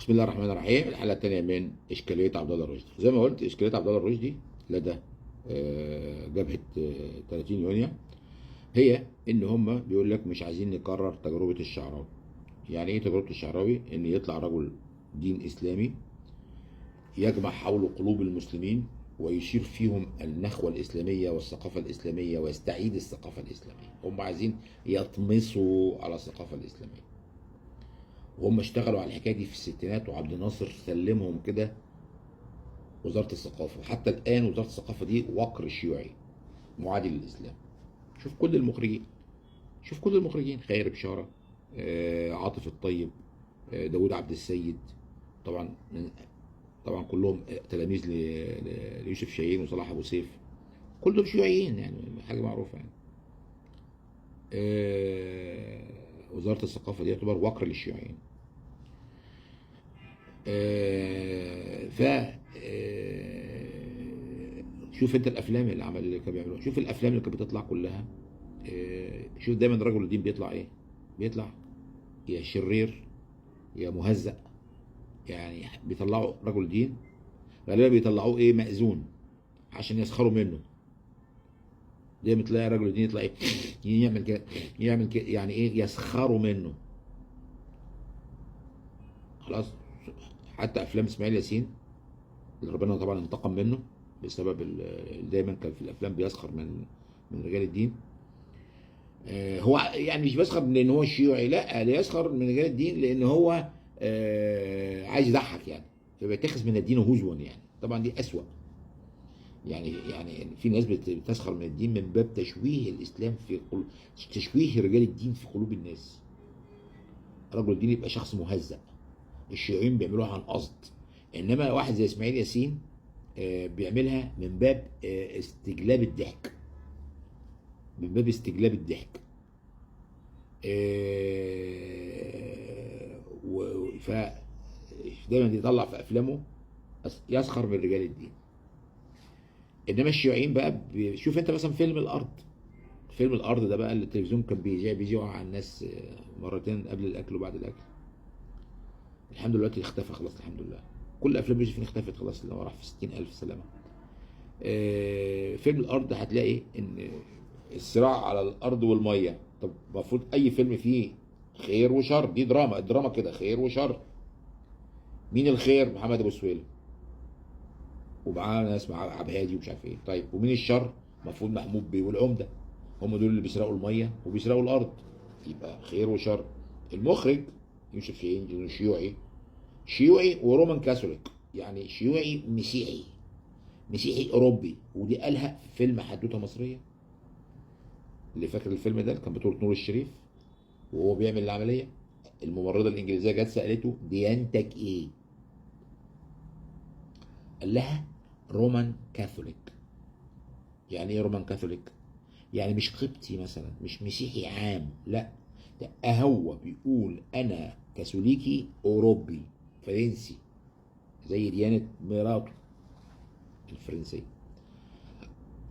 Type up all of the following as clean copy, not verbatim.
بسم الله الرحمن الرحيم. الحلقه الثانيه من اشكاليه عبد الله الرشدي. زي ما قلت، اشكاليه عبد الله الرشدي لدى جبهه 30 يونيو هي ان هم بيقول لك مش عايزين نكرر تجربه الشعراوي. يعني ايه تجربه الشعراوي؟ ان يطلع رجل دين اسلامي يجمع حوله قلوب المسلمين ويشير فيهم النخوه الاسلاميه والثقافه الاسلاميه ويستعيد الثقافه الاسلاميه. هم عايزين يطمسوا على الثقافه الاسلاميه، وهم اشتغلوا على الحكايه دي في الستينات، وعبد الناصر سلمهم كده وزاره الثقافه. وحتى الان وزاره الثقافه دي وقر شيوعي معادي للاسلام. شوف كل المخرجين، شوف كل المخرجين: خير بشاره، عاطف الطيب، داوود عبد السيد، طبعا طبعا كلهم تلاميذ ليوسف شاهين وصلاح ابو سيف. كل دول شيوعيين، يعني حاجه معروفه يعني. وزاره الثقافه دي تعتبر وقر للشيوعيين. ف شوف انت الافلام اللي كانوا بيعملوها، شوف الافلام اللي كانت بتطلع كلها. شوف دايما رجل الدين بيطلع ايه؟ بيطلع يا شرير يا مهزأ. يعني بيطلعوا رجل دين غالبا بيطلعوه ايه؟ مأذون، عشان يسخروا منه. دايما تلاقي رجل الدين يطلع ايه؟ يعمل كده، يعمل كده، يعني ايه؟ يسخروا منه. خلاص. حتى افلام اسماعيل ياسين اللي ربنا طبعا انتقم منه بسبب دايما كان في الافلام بيسخر من رجال الدين. هو يعني مش بيسخر لان هو شيوعي، لا، ده يسخر من رجال الدين لان هو عايز يضحك يعني، فبيتخذ من الدين هزوا. يعني طبعا دي اسوأ. يعني في ناس بتسخر من الدين من باب تشويه الاسلام في قلوب، تشويه رجال الدين في قلوب الناس. رجل الدين يبقى شخص مهزأ. الشيوعيين بيعملوها عن قصد، انما واحد زي اسماعيل ياسين بيعملها من باب استجلاب الضحك، من باب استجلاب الضحك. ف دايما يطلع في افلامه يسخر من رجال الدين. انما الشيوعيين بقى شوف انت مثلا فيلم الارض. فيلم الارض ده بقى اللي التلفزيون كان بيذيعه على الناس مرتين قبل الاكل وبعد الاكل. الحمد لله دلوقتي اختفى خلاص، الحمد لله. كل افلام يوسف اختفت خلاص، اللي هو راح في 60,000 سلامه. فيلم الارض هتلاقي ان الصراع على الارض والميه. طب المفروض اي فيلم فيه خير وشر، دي دراما، الدراما كده خير وشر. مين الخير؟ محمد ابو سويلم، ومعاه ناس مع عبد الهادي ومش عارف ايه. طيب ومين الشر؟ المفروض محمود بيه والعمده. هم دول اللي بيسرقوا الميه وبيسرقوا الارض، يبقى خير وشر. المخرج يوسف شاهين شيوعي، شيوعي ورومان كاثوليك، يعني شيوعي مسيحي، مسيحي اوروبي. ودي قالها في فيلم حدوته مصريه. اللي فاكر الفيلم ده اللي كان بطولة نور الشريف وهو بيعمل العمليه، الممرضه الانجليزيه جت سالته ديانتك ايه؟ قال لها رومان كاثوليك. يعني ايه رومان كاثوليك؟ يعني مش قبطي مثلا، مش مسيحي عام، لا، ده هو بيقول انا كاثوليكي اوروبي فرنسي، زي ديانه مراته الفرنسيه.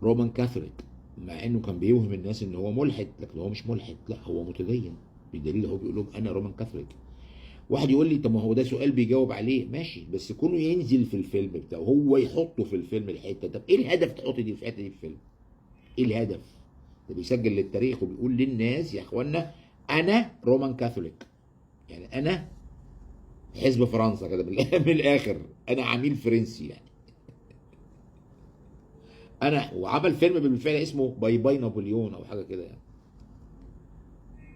رومان كاثوليك، مع انه كان بيوهم الناس ان هو ملحد، لكن هو مش ملحد، لا، هو متدين. بدليل هو بيقول لهم انا رومان كاثوليك. واحد يقول لي طب ما هو ده سؤال بيجاوب عليه، ماشي، بس كونه ينزل في الفيلم بتاعه هو يحطه في الفيلم الحته. طب ايه الهدف تحط دي في الحته دي في الفيلم؟ ايه الهدف؟ ده بيسجل للتاريخ وبيقول للناس يا اخوانا انا رومان كاثوليك، يعني انا حزب فرنسا كده من الاخر، انا عميل فرنسي يعني. انا وعمل فيلم بالفعل اسمه باي باي نابليون او حاجه كده يعني.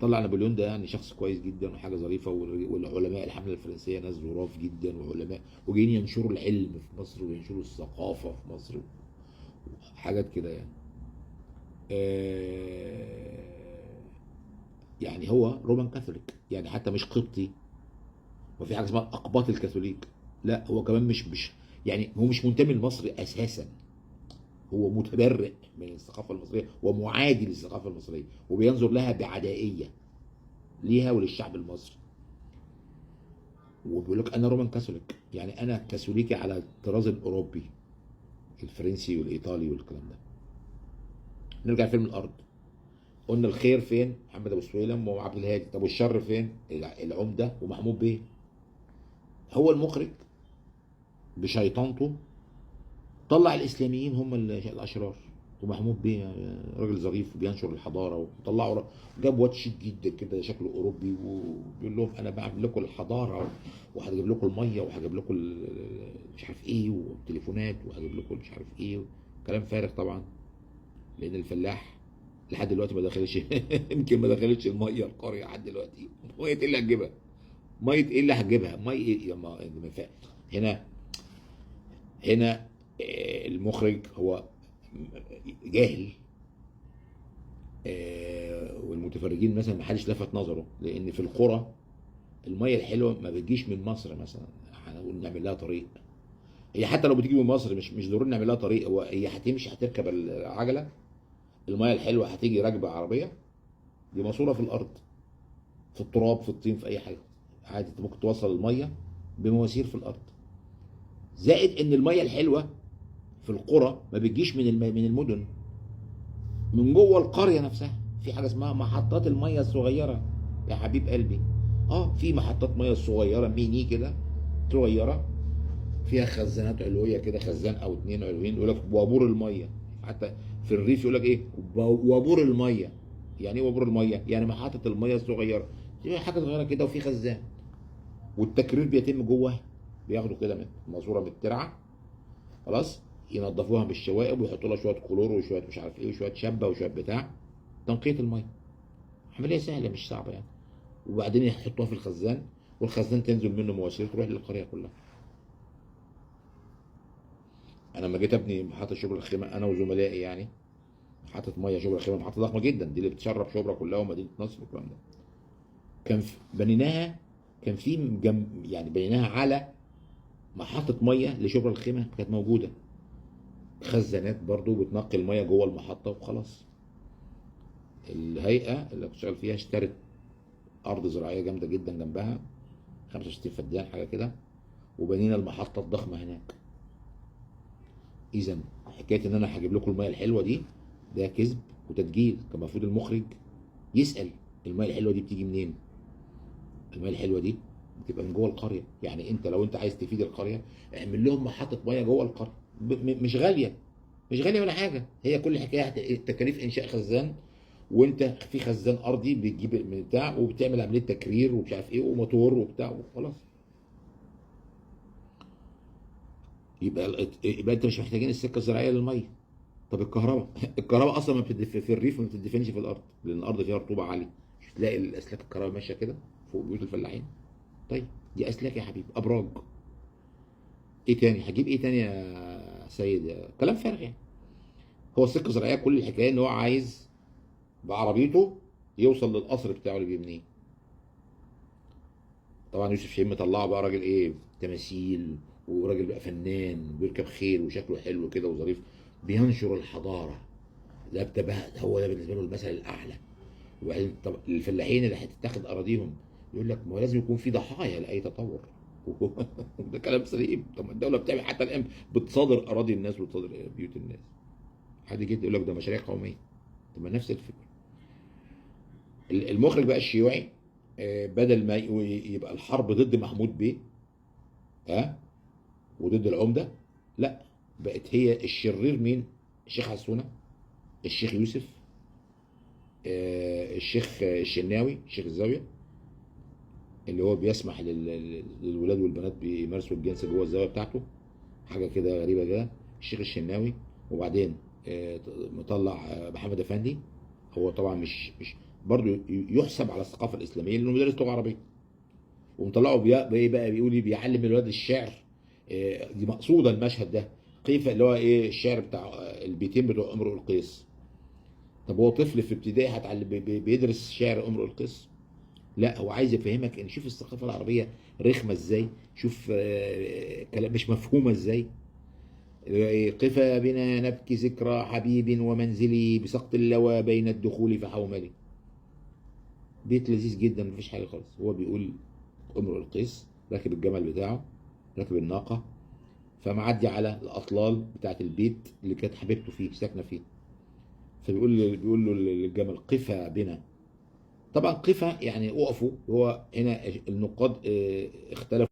طلع نابليون ده يعني شخص كويس جدا وحاجه ظريفه، والعلماء الحمله الفرنسيه ناس ظراف جدا وعلماء، وجايين ينشروا العلم في مصر وينشروا الثقافه في مصر وحاجات كده يعني. يعني هو رومان كاثوليك، يعني حتى مش قبطي. وفي حاجه اسمها اقباط الكاثوليك، لا، هو كمان مش يعني هو مش منتمي لمصر اساسا. هو متبرئ من الثقافه المصريه ومعادي للثقافه المصريه وبينظر لها بعدائيه ليها وللشعب المصري. وبيقول لك انا رومان كاثوليك، يعني انا كاثوليكي على الطراز الاوروبي الفرنسي والايطالي والكلام ده. نرجع لفيلم الارض. قلنا الخير فين؟ محمد ابو سويلم وعبد الهادي. طب والشر فين؟ العمده ومحمود بيه. هو المخرج بشيطانته طلع الاسلاميين هم الاشرار، ومحمود بيه راجل ظريف بينشر الحضاره، وطلعوا جاب واد شيك جدا كده شكله اوروبي، وبيقول لهم انا بعمل لكم الحضاره، وهجيب لكم الميه، وهجيب لكم مش عارف ايه، والتليفونات، وهجيب لكم مش عارف ايه. كلام فارغ طبعا، لان الفلاح لحد دلوقتي ما دخلش يمكن ما دخلتش الميه القريه لحد دلوقتي. ميه ايه اللي هتجيبها؟ ميه ايه اللي هتجيبها؟ ميه ايه يا هنا هنا المخرج هو جاهل، والمتفرجين مثلا ما حدش لفت نظره، لان في القرى الميه الحلوه ما بتجيش من مصر مثلا هنقول نعمل لها طريق. هي حتى لو بتيجي من مصر مش ضروري نعمل لها طريق، هي هتمشي هتركب العجله، الميه الحلوه هتيجي راكبه عربيه، دي ماسوره في الارض، في التراب، في الطين، في اي حاجه عادي، انت ممكن توصل الميه بمواسير في الارض. زائد ان الميه الحلوه في القرى ما بتجيش من المدن، من جوه القريه نفسها في حاجه اسمها محطات الميه الصغيره يا حبيب قلبي. في محطات ميه صغيره ميني كده صغيره، فيها خزانات علويه كده، خزان او اتنين علويين، يقول لك وابور الميه. حتى في الريف يقول لك ايه وابور الميه. يعني ايه وابور الميه؟ يعني محطه الميه الصغيره، دي حاجه صغيره كده وفي خزان، والتكرير بيتم جوه، بياخدوا كده من ماسوره من الترعه، خلاص، ينضفوها بالشوائب ويحطوا لها شويه كلور وشويه مش عارف ايه وشويه شبه وشويه بتاع، تنقيه الميه. عمليه سهله مش صعبه يعني. وبعدين يحطوها في الخزان، والخزان تنزل منه مواسير تروح للقريه كلها. انا لما جيت ابني محطه شبرا الخيمه انا وزملائي يعني، محطه ميه شبرا الخيمه محطه ضخمه جدا، دي اللي بتشرب شبرا كلها ومدينه نصر والكلام ده. كان بنيناها، كان في يعني بنيناها على محطه ميه لشبرا الخيمه كانت موجوده، خزانات برضو بتنقي الميه جوه المحطه وخلاص. الهيئه اللي كنت شغال فيها اشترت ارض زراعيه جامده جدا جنبها، 65 فدان حاجه كده، وبنينا المحطه الضخمه هناك. اذا حكايه ان انا هجيب لكم الميه الحلوه دي ده كذب وتدجيل. كان المفروض المخرج يسال الميه الحلوه دي بتيجي منين؟ الميه الحلوه دي بتبقى من جوه القريه. يعني انت لو انت عايز تفيد القريه اعمل لهم محطه ميه جوه القريه، مش غاليه، مش غاليه ولا حاجه. هي كل حكايه تكاليف انشاء خزان، وانت في خزان ارضي بتجيب من بتاع وبتعمل عمليه تكرير ومش عارف ايه وموتور وبتاع وخلاص. يبقى انت مش محتاجين السكه الزراعيه للميه. طب الكهرباء الكهرباء اصلا ما في الريف ما بتدفنش في الارض، لان الارض فيها رطوبه عاليه، مش تلاقي الاسلاك الكهرباء ماشيه كده فوق بيوت الفلاحين. طيب دي اسلاك يا حبيبي، ابراج. ايه تاني؟ هجيب ايه تاني يا سيد؟ كلام فارغ يعني. هو السكه الزراعيه كل الحكايه ان هو عايز بعربيته يوصل للقصر بتاعه اللي بيبنيه. طبعا يوسف شاهين مطلعه بقى راجل ايه، تماثيل، وراجل بقى فنان بيركب خيل وشكله حلو كده وظريف، بينشر الحضاره. ده بقى هو ده بالنسبه له المثل الاعلى. وبعدين طب الفلاحين اللي هتتاخد اراضيهم يقول لك ما هو لازم يكون في ضحايا لاي تطور. ده كلام سليم. طب ما الدوله بتعمل حتى الان بتصادر اراضي الناس وتصادر بيوت الناس. حد جه يقول لك ده مشاريع قوميه. طب ما نفس الفكره. المخرج بقى الشيوعي، بدل ما يبقى الحرب ضد محمود بيه وضد العمده، لا، بقت هي الشرير مين؟ الشيخ حسونه، الشيخ يوسف، الشيخ الشناوي، شيخ الزاويه، اللي هو بيسمح للولاد والبنات بيمارسوا الجنس جوه الزاويه بتاعته، حاجه كده غريبه كده. الشيخ الشناوي، وبعدين مطلع محمد افندي، هو طبعا مش برضه يحسب على الثقافه الاسلاميه لانه مدرس لغه عربيه، ومطلعه ايه بقى، بيقول لي بيعلم الولاد الشعر. دي مقصوده المشهد ده، كيف اللي هو ايه الشعر بتاع البيتين بتوع امرؤ القيس. طب هو طفل في ابتدائي هتعلم بيدرس شعر امرؤ القيس؟ لا، هو عايز يفهمك ان شوف الثقافه العربيه رخمه ازاي، شوف كلام مش مفهومه ازاي. قفا بنا نبكي ذكرى حبيب ومنزلي بسقط اللوى بين الدخول فحوملي. بيت لذيذ جدا مفيش حاجه خالص. هو بيقول امرؤ القيس راكب الجمل بتاعه، راكب الناقه، فمعدي على الاطلال بتاعت البيت اللي كانت حبيبته فيه ساكنه فيه، بيقول له للجمل قفا بنا. طبعا قفا يعني وقفوا. هو هنا النقاد اختلفوا